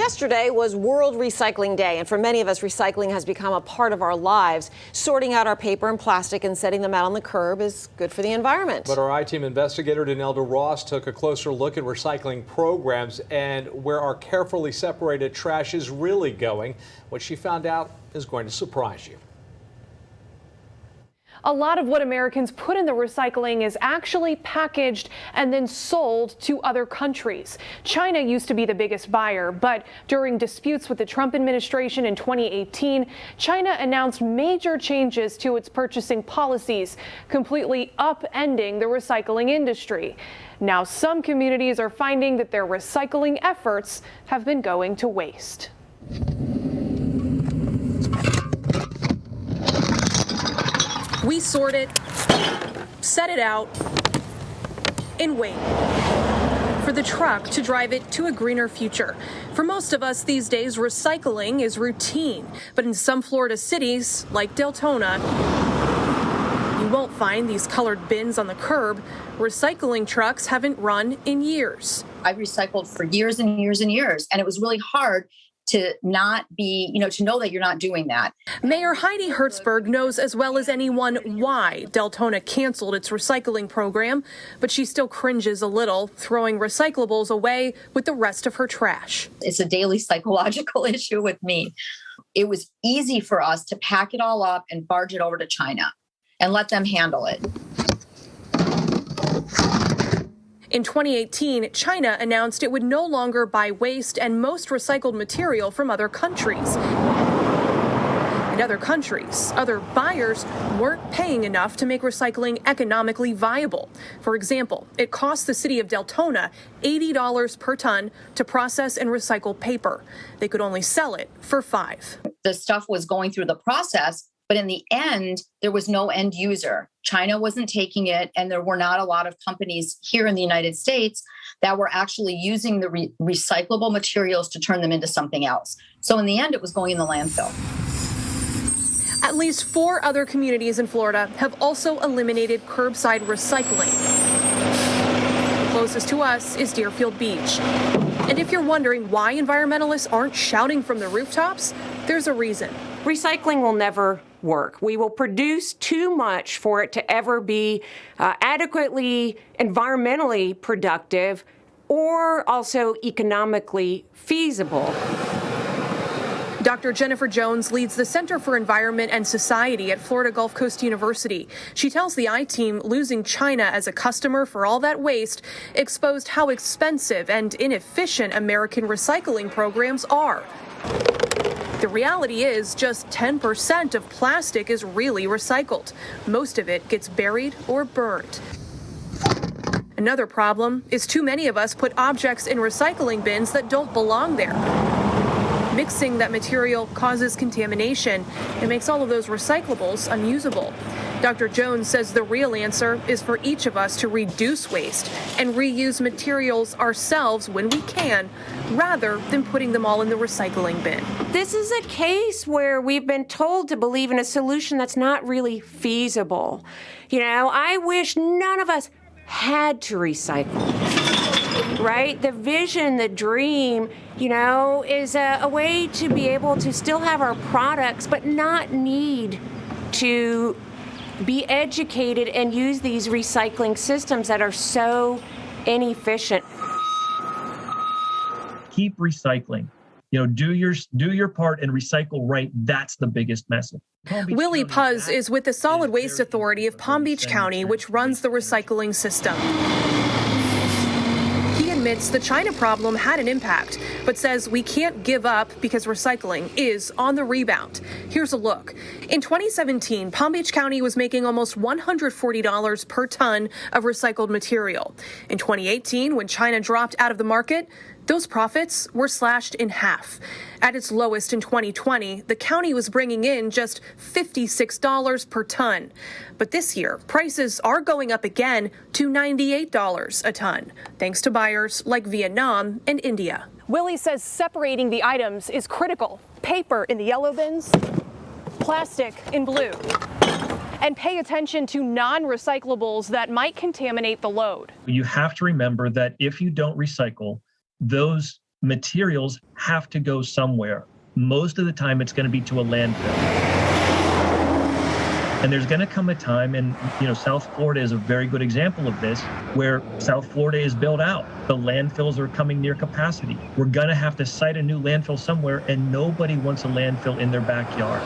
Yesterday was World Recycling Day, and for many of us, recycling has become a part of our lives. Sorting out our paper and plastic and setting them out on the curb is good for the environment. But our I-Team investigator, Danelda Ross, took a closer look at recycling programs and where our carefully separated trash is really going. What she found out is going to surprise you. A lot of what Americans put in the recycling is actually packaged and then sold to other countries. China used to be the biggest buyer, but during disputes with the Trump administration in 2018, China announced major changes to its purchasing policies, completely upending the recycling industry. Now, some communities are finding that their recycling efforts have been going to waste. We sort it, set it out, and wait for the truck to drive it to a greener future. For most of us these days, recycling is routine, but in some Florida cities, like Deltona, you won't find these colored bins on the curb. Recycling trucks haven't run in years. I've recycled for years and years and years, and it was really hard to not be, to know that you're not doing that. Mayor Heidi Hertzberg knows as well as anyone why Deltona canceled its recycling program, but she still cringes a little, throwing recyclables away with the rest of her trash. It's a daily psychological issue with me. It was easy for us to pack it all up and barge it over to China and let them handle it. In 2018, China announced it would no longer buy waste and most recycled material from other countries. In other countries, other buyers weren't paying enough to make recycling economically viable. For example, it cost the city of Deltona $80 per ton to process and recycle paper. They could only sell it for $5. The stuff was going through the process, but in the end, there was no end user. China wasn't taking it, and there were not a lot of companies here in the United States that were actually using the recyclable materials to turn them into something else. So in the end, it was going in the landfill. At least 4 other communities in Florida have also eliminated curbside recycling. Closest to us is Deerfield Beach. And if you're wondering why environmentalists aren't shouting from the rooftops, there's a reason. Recycling will never work. We will produce too much for it to ever be adequately environmentally productive or also economically feasible. Dr. Jennifer Jones leads the Center for Environment and Society at Florida Gulf Coast University. She tells the I-Team losing China as a customer for all that waste exposed how expensive and inefficient American recycling programs are. The reality is just 10% of plastic is really recycled. Most of it gets buried or burned. Another problem is too many of us put objects in recycling bins that don't belong there. Mixing that material causes contamination and makes all of those recyclables unusable. Dr. Jones says the real answer is for each of us to reduce waste and reuse materials ourselves when we can, rather than putting them all in the recycling bin. This is a case where we've been told to believe in a solution that's not really feasible. I wish none of us had to recycle. Right? The vision, the dream, is a way to be able to still have our products, but not need to be educated and use these recycling systems that are so inefficient. Keep recycling. Do your part and recycle right. That's the biggest message. Willie Puz is with the Solid Waste Authority of Palm Beach County, which runs the recycling system. He admits the China problem had an impact, but says we can't give up because recycling is on the rebound. Here's a look. In 2017, Palm Beach County was making almost $140 per ton of recycled material. In 2018, when China dropped out of the market, those profits were slashed in half. At its lowest in 2020, the county was bringing in just $56 per ton. But this year, prices are going up again to $98 a ton, thanks to buyers like Vietnam and India. Willie says separating the items is critical. Paper in the yellow bins, plastic in blue. And pay attention to non-recyclables that might contaminate the load. You have to remember that if you don't recycle, those materials have to go somewhere. Most of the time, it's going to be to a landfill. And there's going to come a time, and South Florida is a very good example of this, where South Florida is built out. The landfills are coming near capacity. We're going to have to site a new landfill somewhere, and nobody wants a landfill in their backyard.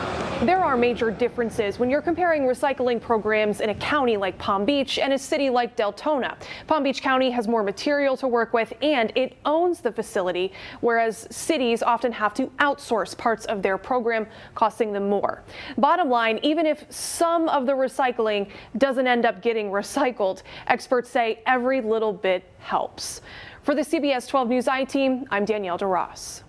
There are major differences when you're comparing recycling programs in a county like Palm Beach and a city like Deltona. Palm Beach County has more material to work with, and it owns the facility, whereas cities often have to outsource parts of their program, costing them more. Bottom line, even if some of the recycling doesn't end up getting recycled, experts say every little bit helps. For the CBS 12 News I team, I'm Danielle DeRoss.